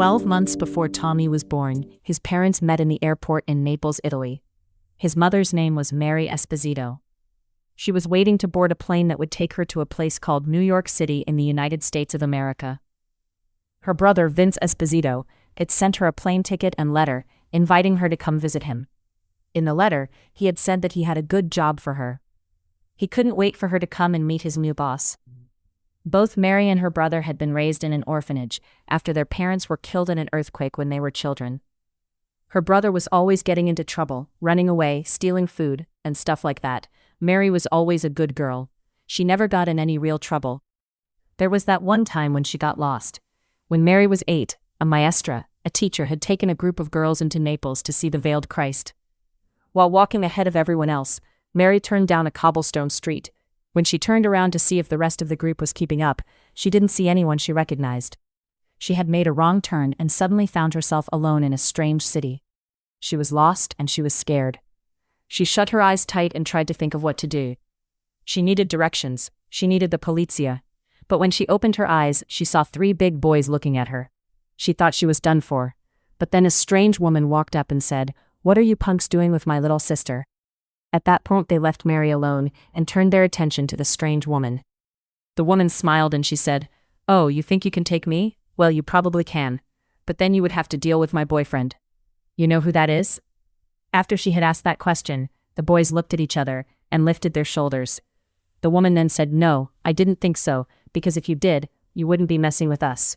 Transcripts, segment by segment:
12 months before Tommy was born, his parents met in the airport in Naples, Italy. His mother's name was Mary Esposito. She was waiting to board a plane that would take her to a place called New York City in the United States of America. Her brother, Vince Esposito, had sent her a plane ticket and letter, inviting her to come visit him. In the letter, he had said that he had a good job for her. He couldn't wait for her to come and meet his new boss. Both Mary and her brother had been raised in an orphanage after their parents were killed in an earthquake when they were children. Her brother was always getting into trouble, running away, stealing food, and stuff like that. Mary was always a good girl. She never got in any real trouble. There was that one time when she got lost. When Mary was 8, a maestra, a teacher, had taken a group of girls into Naples to see the Veiled Christ. While walking ahead of everyone else, Mary turned down a cobblestone street. When she turned around to see if the rest of the group was keeping up, she didn't see anyone she recognized. She had made a wrong turn and suddenly found herself alone in a strange city. She was lost and she was scared. She shut her eyes tight and tried to think of what to do. She needed directions. She needed the polizia. But when she opened her eyes, she saw 3 big boys looking at her. She thought she was done for. But then a strange woman walked up and said, "What are you punks doing with my little sister?" At that point they left Mary alone and turned their attention to the strange woman. The woman smiled and she said, "Oh, you think you can take me? Well, you probably can. But then you would have to deal with my boyfriend. You know who that is?" After she had asked that question, the boys looked at each other and lifted their shoulders. The woman then said, "No, I didn't think so, because if you did, you wouldn't be messing with us."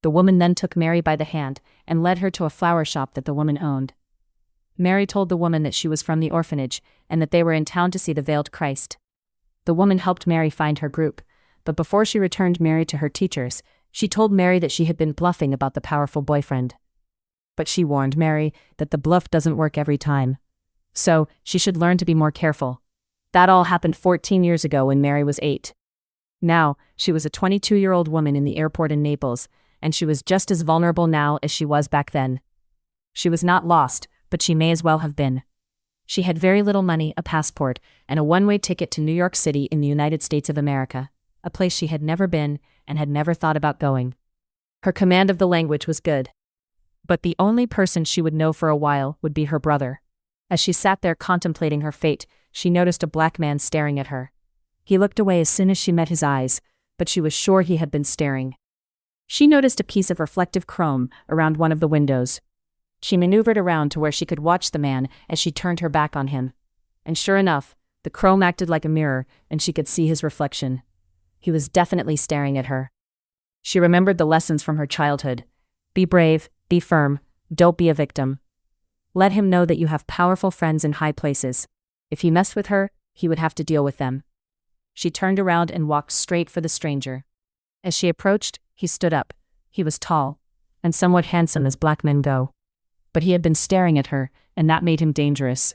The woman then took Mary by the hand and led her to a flower shop that the woman owned. Mary told the woman that she was from the orphanage and that they were in town to see the Veiled Christ. The woman helped Mary find her group, but before she returned Mary to her teachers, she told Mary that she had been bluffing about the powerful boyfriend. But she warned Mary that the bluff doesn't work every time. So, she should learn to be more careful. That all happened 14 years ago when Mary was 8. Now, she was a 22-year-old woman in the airport in Naples, and she was just as vulnerable now as she was back then. She was not lost, but she may as well have been. She had very little money, a passport, and a one-way ticket to New York City in the United States of America, a place she had never been and had never thought about going. Her command of the language was good. But the only person she would know for a while would be her brother. As she sat there contemplating her fate, she noticed a black man staring at her. He looked away as soon as she met his eyes, but she was sure he had been staring. She noticed a piece of reflective chrome around one of the windows. She maneuvered around to where she could watch the man as she turned her back on him. And sure enough, the chrome acted like a mirror, and she could see his reflection. He was definitely staring at her. She remembered the lessons from her childhood. Be brave, be firm, don't be a victim. Let him know that you have powerful friends in high places. If he messed with her, he would have to deal with them. She turned around and walked straight for the stranger. As she approached, he stood up. He was tall, and somewhat handsome as black men go. But he had been staring at her, and that made him dangerous.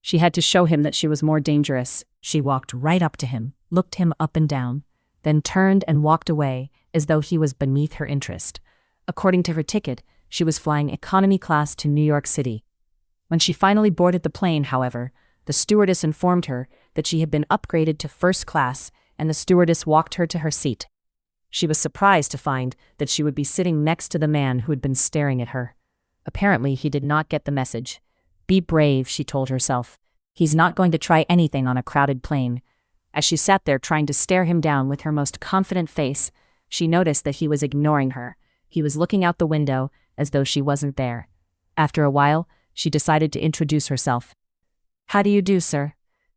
She had to show him that she was more dangerous. She walked right up to him, looked him up and down, then turned and walked away, as though he was beneath her interest. According to her ticket, she was flying economy class to New York City. When she finally boarded the plane, however, the stewardess informed her that she had been upgraded to first class, and the stewardess walked her to her seat. She was surprised to find that she would be sitting next to the man who had been staring at her. Apparently, he did not get the message. Be brave, she told herself. He's not going to try anything on a crowded plane. As she sat there trying to stare him down with her most confident face, she noticed that he was ignoring her. He was looking out the window as though she wasn't there. After a while, she decided to introduce herself. "How do you do, sir?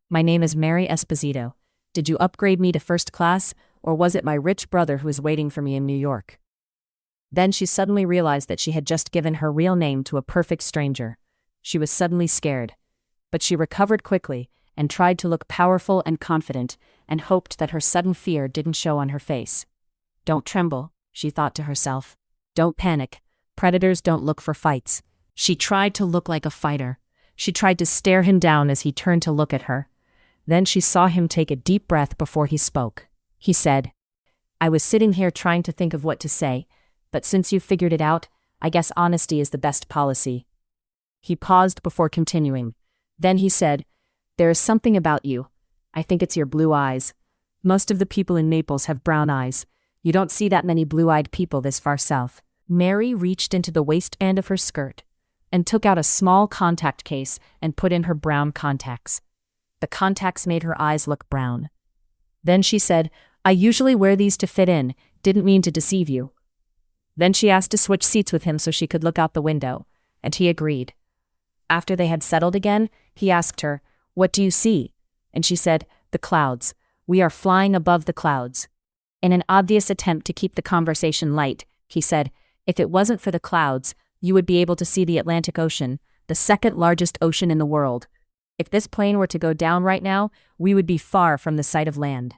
My name is Mary Esposito. Did you upgrade me to first class, or was it my rich brother who is waiting for me in New York?" Then she suddenly realized that she had just given her real name to a perfect stranger. She was suddenly scared. But she recovered quickly and tried to look powerful and confident and hoped that her sudden fear didn't show on her face. "Don't tremble," she thought to herself. "Don't panic. Predators don't look for fights." She tried to look like a fighter. She tried to stare him down as he turned to look at her. Then she saw him take a deep breath before he spoke. He said, "I was sitting here trying to think of what to say, but since you figured it out, I guess honesty is the best policy." He paused before continuing. Then he said, "There is something about you. I think it's your blue eyes. Most of the people in Naples have brown eyes. You don't see that many blue-eyed people this far south. Mary reached into the waistband of her skirt and took out a small contact case and put in her brown contacts. The contacts made her eyes look brown. Then she said, "I usually wear these to fit in, didn't mean to deceive you." Then she asked to switch seats with him so she could look out the window, and he agreed. After they had settled again, he asked her, "What do you see?" And she said, "The clouds. We are flying above the clouds." In an obvious attempt to keep the conversation light, he said, "If it wasn't for the clouds, you would be able to see the Atlantic Ocean, the second largest ocean in the world. If this plane were to go down right now, we would be far from the sight of land."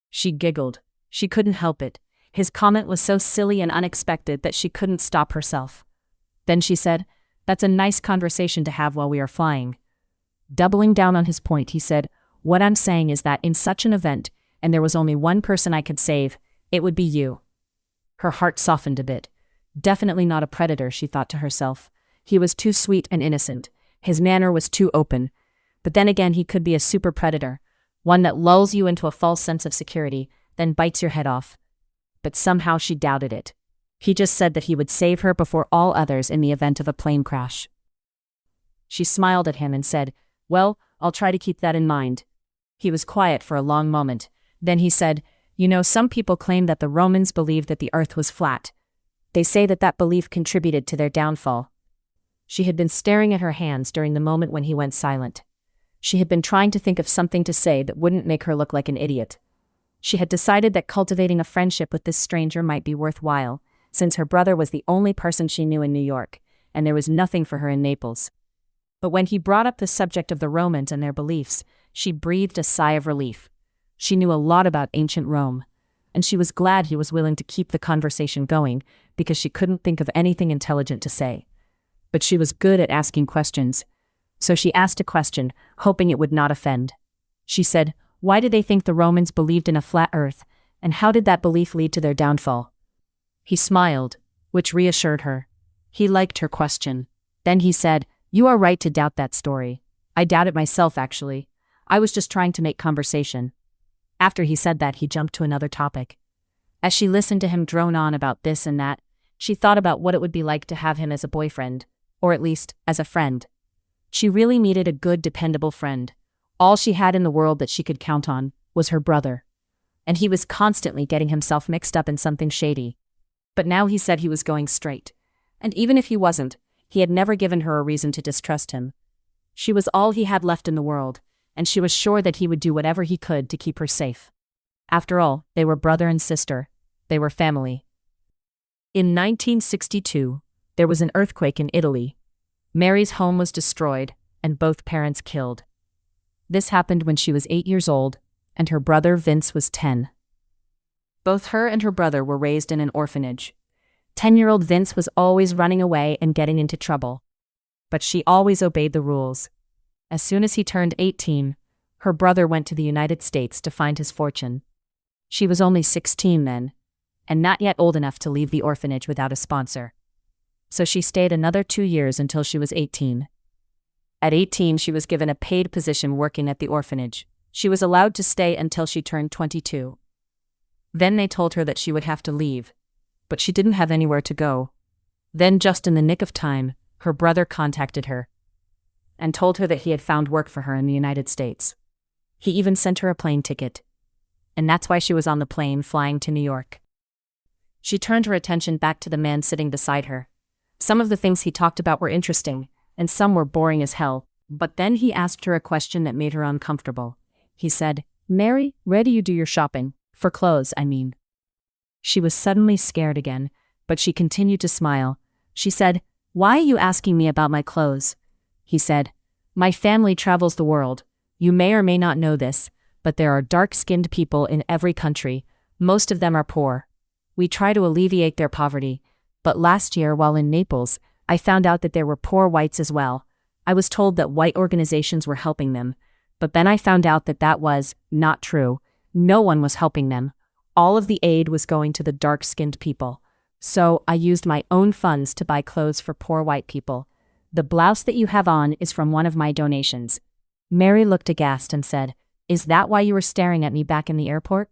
She giggled. She couldn't help it. His comment was so silly and unexpected that she couldn't stop herself. Then she said, "That's a nice conversation to have while we are flying." Doubling down on his point, he said, "What I'm saying is that in such an event, and there was only one person I could save, it would be you." Her heart softened a bit. Definitely not a predator, she thought to herself. He was too sweet and innocent. His manner was too open. But then again, he could be a super predator, one that lulls you into a false sense of security, then bites your head off. But somehow she doubted it. He just said that he would save her before all others in the event of a plane crash. She smiled at him and said, "Well, I'll try to keep that in mind." He was quiet for a long moment. Then he said, "You know, some people claim that the Romans believed that the earth was flat. They say that that belief contributed to their downfall." She had been staring at her hands during the moment when he went silent. She had been trying to think of something to say that wouldn't make her look like an idiot. She had decided that cultivating a friendship with this stranger might be worthwhile, since her brother was the only person she knew in New York, and there was nothing for her in Naples. But when he brought up the subject of the Romans and their beliefs, she breathed a sigh of relief. She knew a lot about ancient Rome, and she was glad he was willing to keep the conversation going because she couldn't think of anything intelligent to say. But she was good at asking questions. So she asked a question, hoping it would not offend. She said, "Why did they think the Romans believed in a flat earth, and how did that belief lead to their downfall?" He smiled, which reassured her. He liked her question. Then he said, "You are right to doubt that story. I doubt it myself, actually. I was just trying to make conversation." After he said that, he jumped to another topic. As she listened to him drone on about this and that, she thought about what it would be like to have him as a boyfriend, or at least, as a friend. She really needed a good, dependable friend. All she had in the world that she could count on was her brother. And he was constantly getting himself mixed up in something shady. But now he said he was going straight. And even if he wasn't, he had never given her a reason to distrust him. She was all he had left in the world, and she was sure that he would do whatever he could to keep her safe. After all, they were brother and sister. They were family. In 1962, there was an earthquake in Italy. Mary's home was destroyed, and both parents killed. This happened when she was 8 years old, and her brother Vince was 10. Both her and her brother were raised in an orphanage. 10-year-old Vince was always running away and getting into trouble. But she always obeyed the rules. As soon as he turned 18, her brother went to the United States to find his fortune. She was only 16 then, and not yet old enough to leave the orphanage without a sponsor. So she stayed another 2 years until she was 18. At 18, she was given a paid position working at the orphanage. She was allowed to stay until she turned 22. Then they told her that she would have to leave, but she didn't have anywhere to go. Then, just in the nick of time, her brother contacted her and told her that he had found work for her in the United States. He even sent her a plane ticket. And that's why she was on the plane flying to New York. She turned her attention back to the man sitting beside her. Some of the things he talked about were interesting, and some were boring as hell. But then he asked her a question that made her uncomfortable. He said, "Mary, where do you do your shopping? For clothes, I mean." She was suddenly scared again, but she continued to smile. She said, "Why are you asking me about my clothes?" He said, "My family travels the world. You may or may not know this, but there are dark-skinned people in every country. Most of them are poor. We try to alleviate their poverty. But last year, while in Naples, I found out that there were poor whites as well. I was told that white organizations were helping them. But then I found out that that was not true. No one was helping them. All of the aid was going to the dark-skinned people. So I used my own funds to buy clothes for poor white people. The blouse that you have on is from one of my donations." Mary looked aghast and said, "Is that why you were staring at me back in the airport?"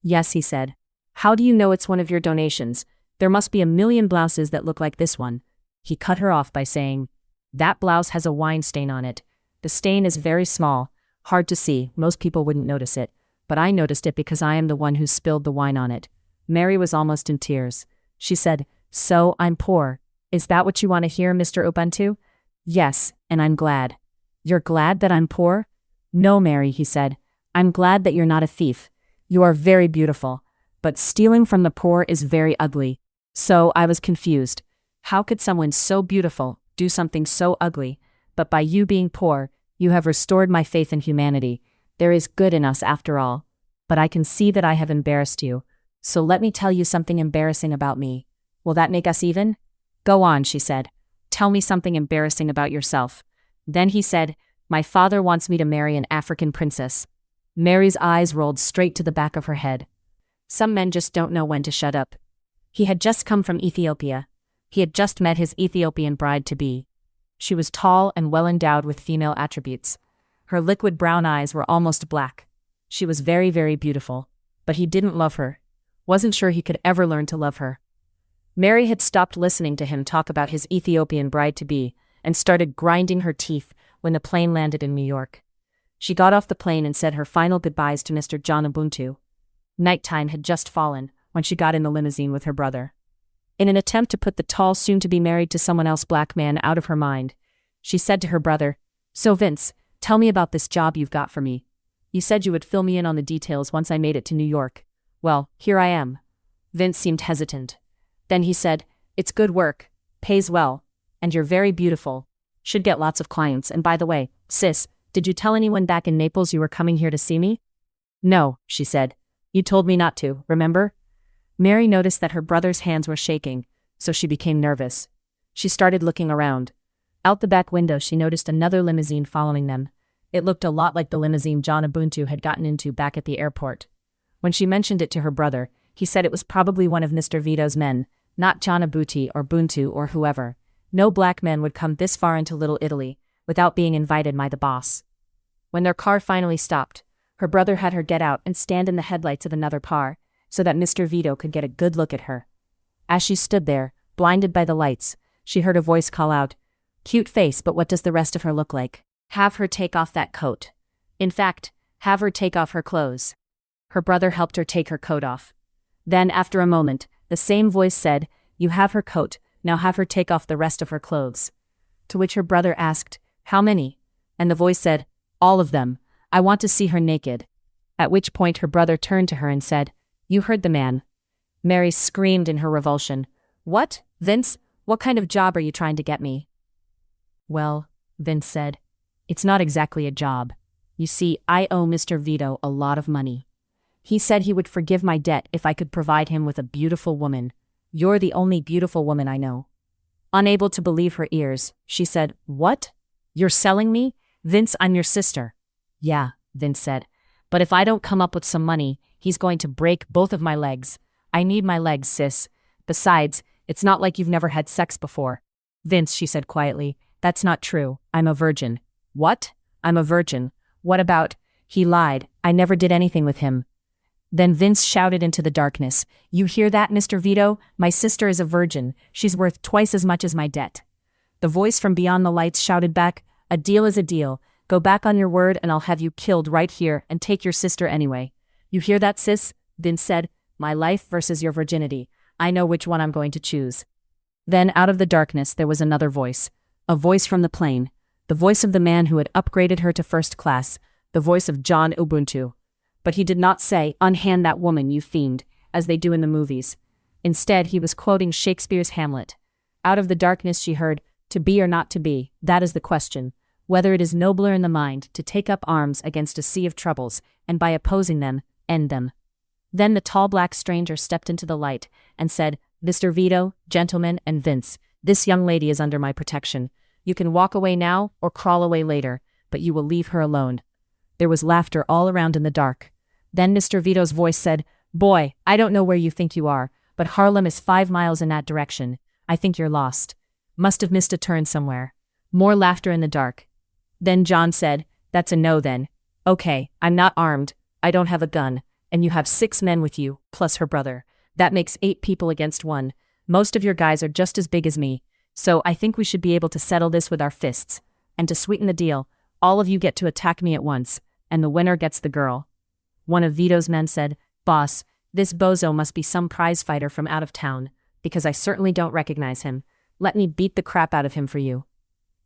"Yes," he said. "How do you know it's one of your donations? There must be a million blouses that look like this one. He cut her off by saying, "That blouse has a wine stain on it. The stain is very small, hard to see, most people wouldn't notice it, but I noticed it because I am the one who spilled the wine on it." Mary was almost in tears. She said, "So, I'm poor. Is that what you want to hear, Mr. Ubuntu?" "Yes, and I'm glad." "You're glad that I'm poor?" "No, Mary," he said. "I'm glad that you're not a thief. You are very beautiful. But stealing from the poor is very ugly." So I was confused. How could someone so beautiful do something so ugly? But by you being poor, you have restored my faith in humanity. There is good in us after all. But I can see that I have embarrassed you. So let me tell you something embarrassing about me. Will that make us even? "Go on," she said. "Tell me something embarrassing about yourself." Then he said, "My father wants me to marry an African princess." Mary's eyes rolled straight to the back of her head. Some men just don't know when to shut up. He had just come from Ethiopia. He had just met his Ethiopian bride-to-be. She was tall and well-endowed with female attributes. Her liquid brown eyes were almost black. She was very, very beautiful. But he didn't love her. Wasn't sure he could ever learn to love her. Mary had stopped listening to him talk about his Ethiopian bride-to-be and started grinding her teeth when the plane landed in New York. She got off the plane and said her final goodbyes to Mr. John Ubuntu. Nighttime had just fallen when she got in the limousine with her brother. In an attempt to put the tall, soon-to-be-married to someone else black man out of her mind, she said to her brother, "So Vince, tell me about this job you've got for me. You said you would fill me in on the details once I made it to New York. Well, here I am." Vince seemed hesitant. Then he said, "It's good work, pays well, and you're very beautiful. Should get lots of clients, and by the way, sis, did you tell anyone back in Naples you were coming here to see me?" "No," she said. "You told me not to, remember?" Mary noticed that her brother's hands were shaking, so she became nervous. She started looking around. Out the back window she noticed another limousine following them. It looked a lot like the limousine John Ubuntu had gotten into back at the airport. When she mentioned it to her brother, he said it was probably one of Mr. Vito's men, not John Ubuntu or Buntu or whoever. No black men would come this far into Little Italy without being invited by the boss. When their car finally stopped, her brother had her get out and stand in the headlights of another car, so that Mr. Vito could get a good look at her. As she stood there, blinded by the lights, she heard a voice call out, "Cute face, but what does the rest of her look like? Have her take off that coat. In fact, have her take off her clothes." Her brother helped her take her coat off. Then, after a moment, the same voice said, "You have her coat, now have her take off the rest of her clothes." To which her brother asked, "How many?" And the voice said, "All of them. I want to see her naked." At which point her brother turned to her and said, "You heard the man." Mary screamed in her revulsion. "What, Vince? What kind of job are you trying to get me?" "Well," Vince said, "it's not exactly a job. You see, I owe Mr. Vito a lot of money. He said he would forgive my debt if I could provide him with a beautiful woman. You're the only beautiful woman I know." Unable to believe her ears, she said, "What? You're selling me? Vince, I'm your sister." "Yeah," Vince said, "but if I don't come up with some money, he's going to break both of my legs. I need my legs, sis. Besides, it's not like you've never had sex before." "Vince," she said quietly, "that's not true. I'm a virgin." "What? I'm a virgin. What about—" "He lied. I never did anything with him." Then Vince shouted into the darkness, "You hear that, Mr. Vito? My sister is a virgin. She's worth twice as much as my debt." The voice from beyond the lights shouted back, "A deal is a deal. Go back on your word and I'll have you killed right here and take your sister anyway." "You hear that, sis?" Vince said. "My life versus your virginity. I know which one I'm going to choose." Then out of the darkness there was another voice. A voice from the plane. The voice of the man who had upgraded her to first class. The voice of John Ubuntu. But he did not say, "Unhand that woman, you fiend," as they do in the movies. Instead, he was quoting Shakespeare's Hamlet. Out of the darkness she heard, "To be or not to be, that is the question. Whether it is nobler in the mind to take up arms against a sea of troubles, and by opposing them, end them." Then the tall black stranger stepped into the light and said, "Mr. Vito, gentlemen, and Vince, this young lady is under my protection. You can walk away now or crawl away later, but you will leave her alone." There was laughter all around in the dark. Then Mr. Vito's voice said, "Boy, I don't know where you think you are, but Harlem is 5 miles in that direction. I think you're lost. Must have missed a turn somewhere." More laughter in the dark. Then John said, "That's a no then. Okay, I'm not armed, I don't have a gun, and you have 6 men with you, plus her brother. That makes 8 people against 1. Most of your guys are just as big as me, so I think we should be able to settle this with our fists. And to sweeten the deal, all of you get to attack me at once, and the winner gets the girl." One of Vito's men said, "Boss, this bozo must be some prize fighter from out of town, because I certainly don't recognize him. Let me beat the crap out of him for you."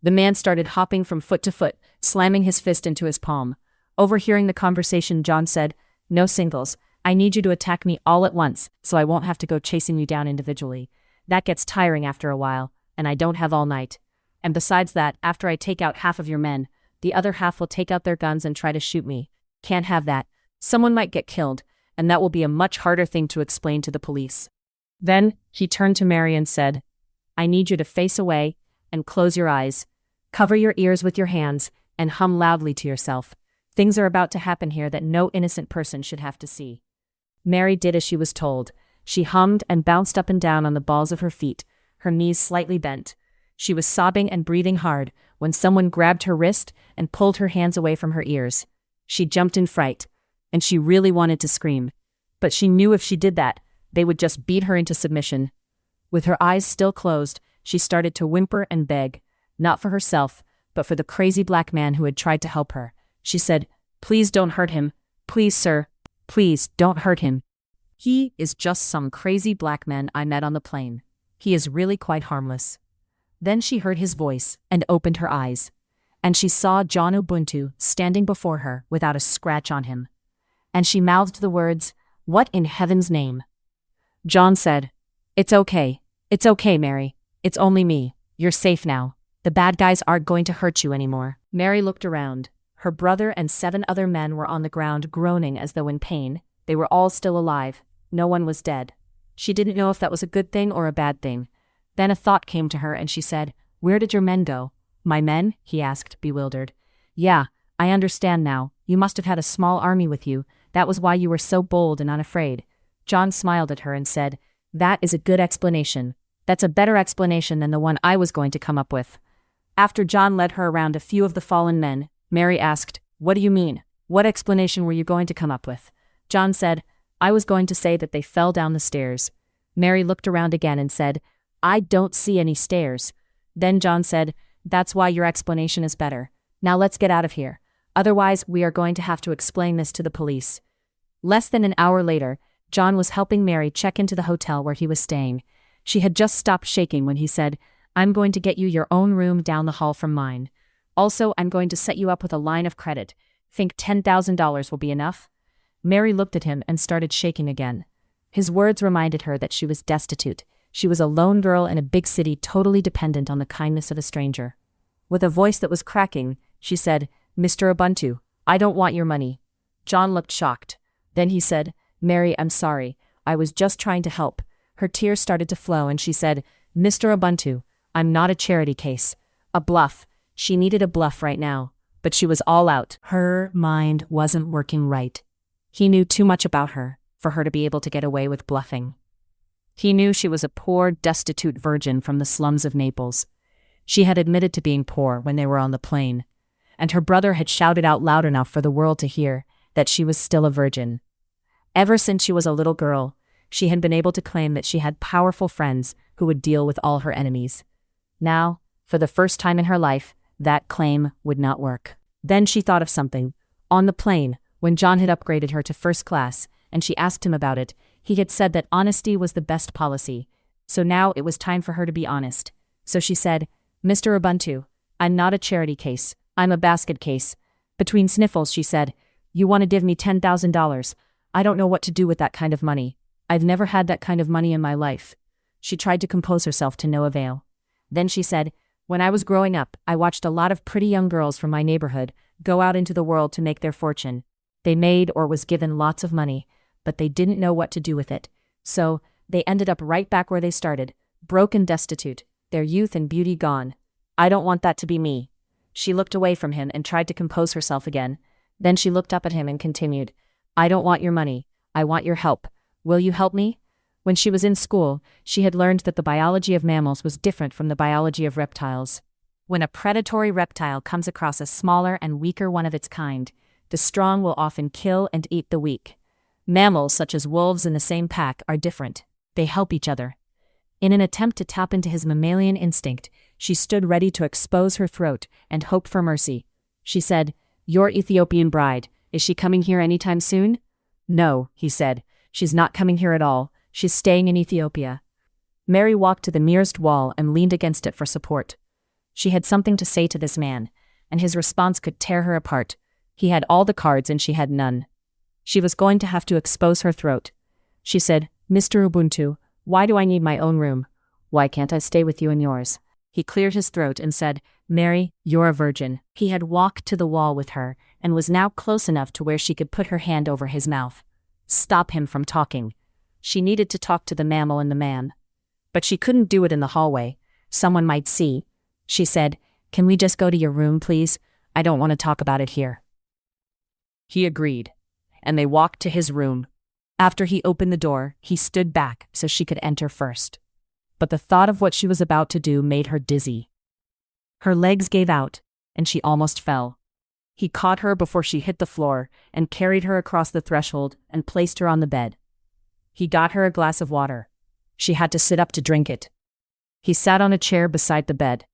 The man started hopping from foot to foot, slamming his fist into his palm. Overhearing the conversation, John said, "No singles. I need you to attack me all at once, so I won't have to go chasing you down individually. That gets tiring after a while, and I don't have all night. And besides that, after I take out half of your men, the other half will take out their guns and try to shoot me. Can't have that. Someone might get killed, and that will be a much harder thing to explain to the police." Then he turned to Mary and said, "I need you to face away and close your eyes. Cover your ears with your hands and hum loudly to yourself. Things are about to happen here that no innocent person should have to see." Mary did as she was told. She hummed and bounced up and down on the balls of her feet, her knees slightly bent. She was sobbing and breathing hard when someone grabbed her wrist and pulled her hands away from her ears. She jumped in fright, and she really wanted to scream. But she knew if she did that, they would just beat her into submission. With her eyes still closed, she started to whimper and beg, not for herself, but for the crazy black man who had tried to help her. She said, "Please don't hurt him. Please, sir. Please don't hurt him. He is just some crazy black man I met on the plane. He is really quite harmless." Then she heard his voice and opened her eyes. And she saw John Ubuntu standing before her without a scratch on him. And she mouthed the words, "What in heaven's name?" John said, It's okay, Mary. It's only me. You're safe now. The bad guys aren't going to hurt you anymore." Mary looked around. Her brother and 7 other men were on the ground groaning as though in pain. They were all still alive. No one was dead. She didn't know if that was a good thing or a bad thing. Then a thought came to her and she said, "Where did your men go?" "My men?" he asked, bewildered. "Yeah, I understand now. You must have had a small army with you. That was why you were so bold and unafraid." John smiled at her and said, "That is a good explanation. That's a better explanation than the one I was going to come up with." After John led her around a few of the fallen men, Mary asked, "What do you mean? What explanation were you going to come up with?" John said, "I was going to say that they fell down the stairs." Mary looked around again and said, "I don't see any stairs." Then John said, "That's why your explanation is better. Now let's get out of here. Otherwise, we are going to have to explain this to the police." Less than an hour later, John was helping Mary check into the hotel where he was staying. She had just stopped shaking when he said, "I'm going to get you your own room down the hall from mine. Also, I'm going to set you up with a line of credit. Think $10,000 will be enough?" Mary looked at him and started shaking again. His words reminded her that she was destitute. She was a lone girl in a big city totally dependent on the kindness of a stranger. With a voice that was cracking, she said, "Mr. Ubuntu, I don't want your money." John looked shocked. Then he said, "Mary, I'm sorry. I was just trying to help." Her tears started to flow and she said, "Mr. Ubuntu, I'm not a charity case. A bluff." She needed a bluff right now, but she was all out. Her mind wasn't working right. He knew too much about her for her to be able to get away with bluffing. He knew she was a poor, destitute virgin from the slums of Naples. She had admitted to being poor when they were on the plane, and her brother had shouted out loud enough for the world to hear that she was still a virgin. Ever since she was a little girl, she had been able to claim that she had powerful friends who would deal with all her enemies. Now, for the first time in her life, that claim would not work. Then she thought of something. On the plane, when John had upgraded her to first class, and she asked him about it, he had said that honesty was the best policy. So now it was time for her to be honest. So she said, "Mr. Ubuntu, I'm not a charity case. I'm a basket case." Between sniffles, she said, "You want to give me $10,000. I don't know what to do with that kind of money. I've never had that kind of money in my life." She tried to compose herself to no avail. Then she said, "When I was growing up, I watched a lot of pretty young girls from my neighborhood go out into the world to make their fortune. They made or was given lots of money, but they didn't know what to do with it. So, they ended up right back where they started, broke and destitute, their youth and beauty gone. I don't want that to be me." She looked away from him and tried to compose herself again. Then she looked up at him and continued, "I don't want your money. I want your help. Will you help me?" When she was in school, she had learned that the biology of mammals was different from the biology of reptiles. When a predatory reptile comes across a smaller and weaker one of its kind, the strong will often kill and eat the weak. Mammals, such as wolves in the same pack, are different. They help each other. In an attempt to tap into his mammalian instinct, she stood ready to expose her throat and hope for mercy. She said, "Your Ethiopian bride, is she coming here anytime soon?" "No," he said. "She's not coming here at all. She's staying in Ethiopia." Mary walked to the nearest wall and leaned against it for support. She had something to say to this man, and his response could tear her apart. He had all the cards and she had none. She was going to have to expose her throat. She said, "Mr. Ubuntu, why do I need my own room? Why can't I stay with you in yours?" He cleared his throat and said, "Mary, you're a virgin." He had walked to the wall with her and was now close enough to where she could put her hand over his mouth. Stop him from talking. She needed to talk to the mammal and the man. But she couldn't do it in the hallway. Someone might see. She said, "Can we just go to your room, please? I don't want to talk about it here." He agreed, and they walked to his room. After he opened the door, he stood back so she could enter first. But the thought of what she was about to do made her dizzy. Her legs gave out, and she almost fell. He caught her before she hit the floor and carried her across the threshold and placed her on the bed. He got her a glass of water. She had to sit up to drink it. He sat on a chair beside the bed.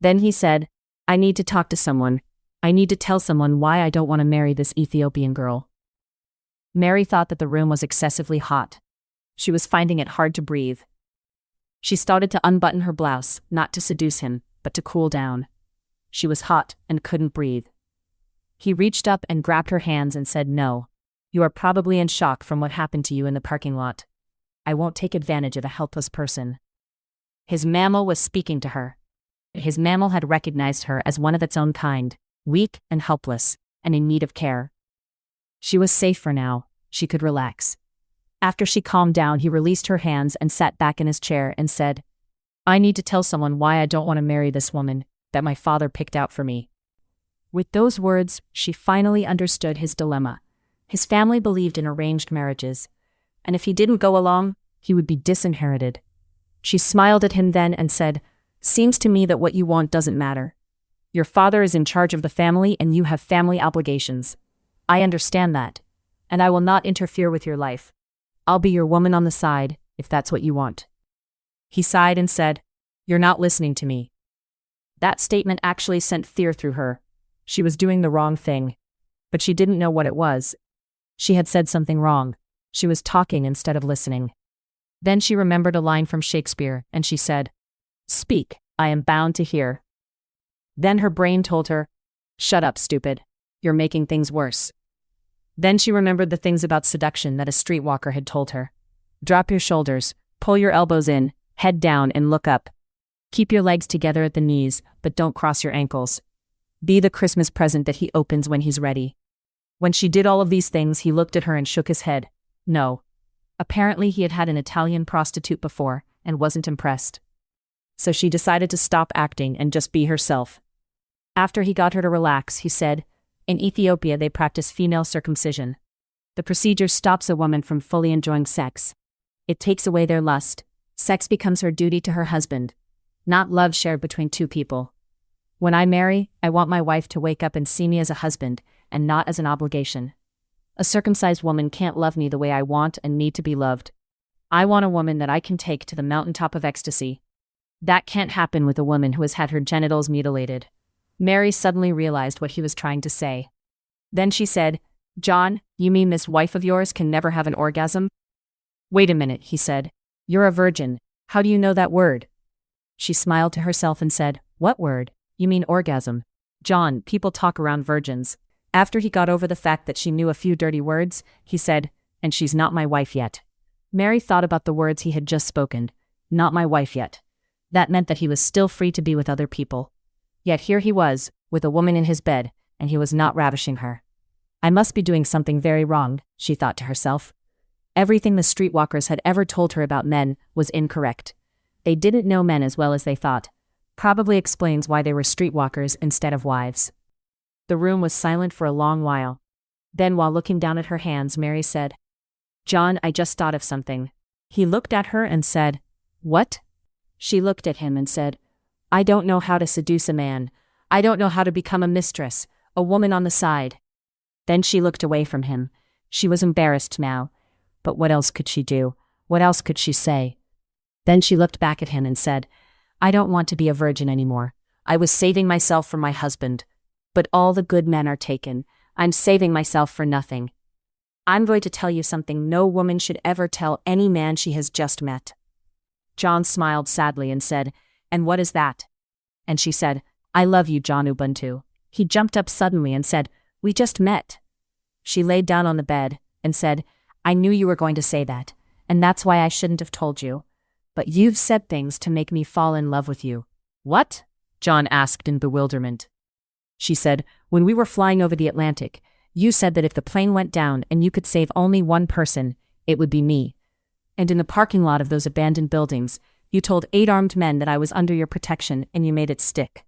Then he said, "I need to talk to someone. I need to tell someone why I don't want to marry this Ethiopian girl." Mary thought that the room was excessively hot. She was finding it hard to breathe. She started to unbutton her blouse, not to seduce him, but to cool down. She was hot and couldn't breathe. He reached up and grabbed her hands and said, "No. You are probably in shock from what happened to you in the parking lot. I won't take advantage of a helpless person." His mammal was speaking to her. His mammal had recognized her as one of its own kind, weak and helpless, and in need of care. She was safe for now. She could relax. After she calmed down, he released her hands and sat back in his chair and said, "I need to tell someone why I don't want to marry this woman that my father picked out for me." With those words, she finally understood his dilemma. His family believed in arranged marriages, and if he didn't go along, he would be disinherited. She smiled at him then and said, "Seems to me that what you want doesn't matter. Your father is in charge of the family and you have family obligations. I understand that, and I will not interfere with your life. I'll be your woman on the side, if that's what you want." He sighed and said, "You're not listening to me." That statement actually sent fear through her. She was doing the wrong thing, but she didn't know what it was. She had said something wrong. She was talking instead of listening. Then she remembered a line from Shakespeare, and she said, "Speak, I am bound to hear." Then her brain told her, "Shut up, stupid. You're making things worse." Then she remembered the things about seduction that a streetwalker had told her. "Drop your shoulders, pull your elbows in, head down and look up. Keep your legs together at the knees, but don't cross your ankles. Be the Christmas present that he opens when he's ready." When she did all of these things, he looked at her and shook his head. No. Apparently he had had an Italian prostitute before and wasn't impressed. So she decided to stop acting and just be herself. After he got her to relax, he said, "In Ethiopia they practice female circumcision. The procedure stops a woman from fully enjoying sex. It takes away their lust. Sex becomes her duty to her husband, not love shared between two people. When I marry, I want my wife to wake up and see me as a husband and not as an obligation. A circumcised woman can't love me the way I want and need to be loved. I want a woman that I can take to the mountaintop of ecstasy. That can't happen with a woman who has had her genitals mutilated." Mary suddenly realized what he was trying to say. Then she said, "John, you mean this wife of yours can never have an orgasm?" "Wait a minute," he said. "You're a virgin. How do you know that word?" She smiled to herself and said, "What word? You mean orgasm. John, people talk around virgins." After he got over the fact that she knew a few dirty words, he said, "And she's not my wife yet." Mary thought about the words he had just spoken. Not my wife yet. That meant that he was still free to be with other people. Yet here he was, with a woman in his bed, and he was not ravishing her. I must be doing something very wrong, she thought to herself. Everything the streetwalkers had ever told her about men was incorrect. They didn't know men as well as they thought. Probably explains why they were streetwalkers instead of wives. The room was silent for a long while. Then, while looking down at her hands, Mary said, "John, I just thought of something." He looked at her and said, "What?" She looked at him and said, "I don't know how to seduce a man. I don't know how to become a mistress, a woman on the side." Then she looked away from him. She was embarrassed now. But what else could she do? What else could she say? Then she looked back at him and said, I don't want to be a virgin anymore. I was saving myself for my husband. But all the good men are taken. I'm saving myself for nothing. I'm going to tell you something no woman should ever tell any man she has just met. John smiled sadly and said, And what is that? And she said, I love you, John Ubuntu. He jumped up suddenly and said, We just met. She laid down on the bed and said, I knew you were going to say that, and that's why I shouldn't have told you. But you've said things to make me fall in love with you. What? John asked in bewilderment. She said, When we were flying over the Atlantic, you said that if the plane went down and you could save only one person, it would be me. And in the parking lot of those abandoned buildings, you told 8 armed men that I was under your protection and you made it stick.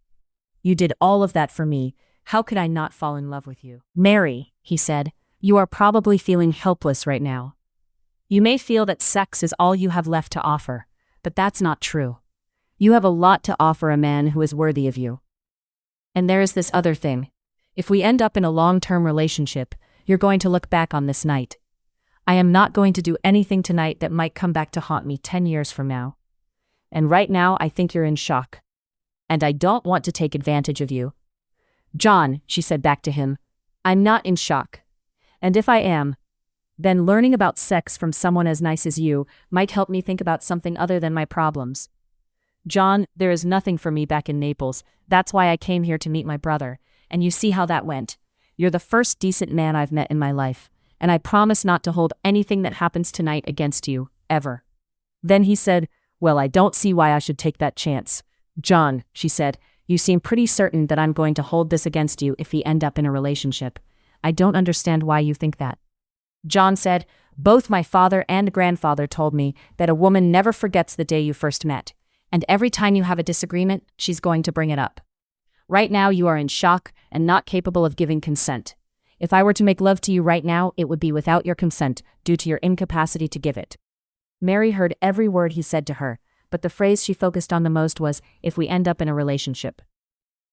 You did all of that for me. How could I not fall in love with you? Mary, he said, you are probably feeling helpless right now. You may feel that sex is all you have left to offer, but that's not true. You have a lot to offer a man who is worthy of you. And there is this other thing. If we end up in a long-term relationship, you're going to look back on this night. I am not going to do anything tonight that might come back to haunt me 10 years from now. And right now, I think you're in shock. And I don't want to take advantage of you. John, she said back to him, I'm not in shock. And if I am, then learning about sex from someone as nice as you might help me think about something other than my problems. John, there is nothing for me back in Naples. That's why I came here to meet my brother. And you see how that went. You're the first decent man I've met in my life. And I promise not to hold anything that happens tonight against you, ever. Then he said, Well, I don't see why I should take that chance. John, she said, you seem pretty certain that I'm going to hold this against you if we end up in a relationship. I don't understand why you think that. John said, Both my father and grandfather told me that a woman never forgets the day you first met. And every time you have a disagreement, she's going to bring it up. Right now you are in shock and not capable of giving consent. If I were to make love to you right now, it would be without your consent due to your incapacity to give it. Mary heard every word he said to her, but the phrase she focused on the most was, if we end up in a relationship.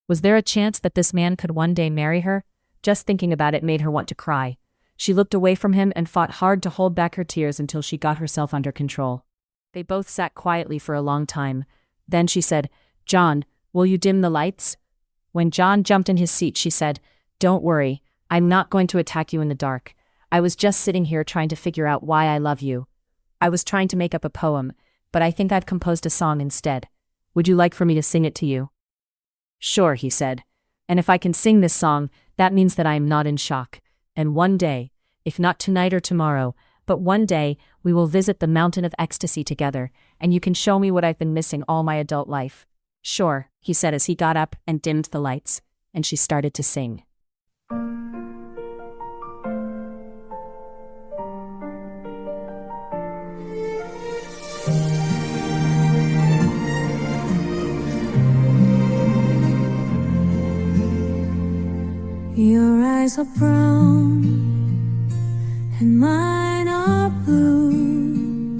Was there a chance that this man could one day marry her? Just thinking about it made her want to cry. She looked away from him and fought hard to hold back her tears until she got herself under control. They both sat quietly for a long time. Then she said, John, will you dim the lights? When John jumped in his seat, she said, Don't worry, I'm not going to attack you in the dark. I was just sitting here trying to figure out why I love you. I was trying to make up a poem, but I think I've composed a song instead. Would you like for me to sing it to you? Sure, he said. And if I can sing this song, that means that I am not in shock. And one day, if not tonight or tomorrow, but one day, we will visit the mountain of ecstasy together, and you can show me what I've been missing all my adult life. Sure, he said as he got up and dimmed the lights, and she started to sing. Your eyes are brown and mine are blue,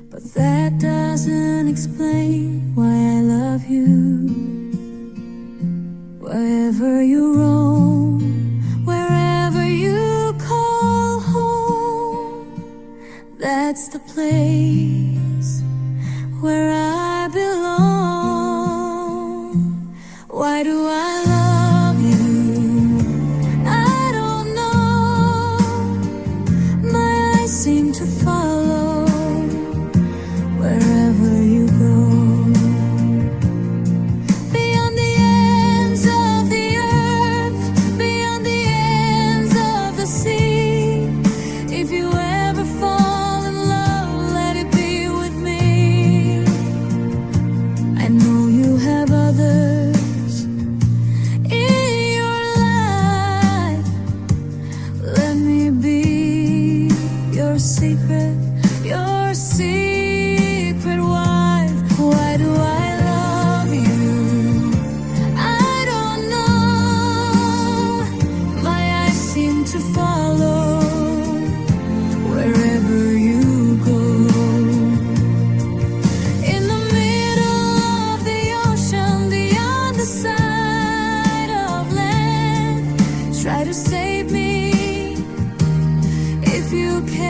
but that doesn't explain why I love you. Wherever you roam, wherever you call home, that's the place where I belong. Why do I love you? I don't know. My eyes seem to follow wherever you go. Beyond the ends of the earth, beyond the ends of the sea. If you ever fall in love, let it be with me. I know you have others in your life. Let me be your secret wife. Why do I love you? I don't know. My eyes seem to follow wherever you go. In the middle of the ocean, the other side of land, try to save me if you can.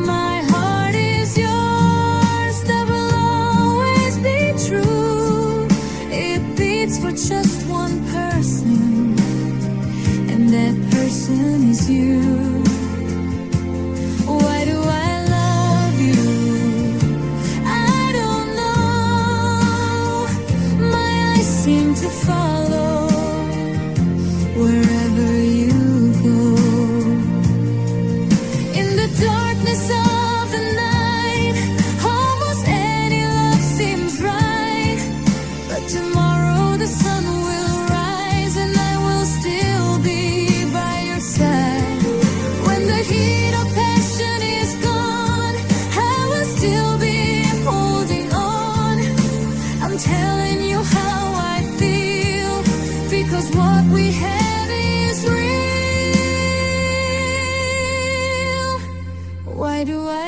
My heart is miss you? Why do I love you? I don't know. My eyes seem to follow wherever you go. In the darkness of the night, almost any love seems right. But tomorrow the sun will rise and I will still be by your side. When the heat of passion is gone, I will still be holding on. I'm telling you how I feel, because what we have is real. Why do I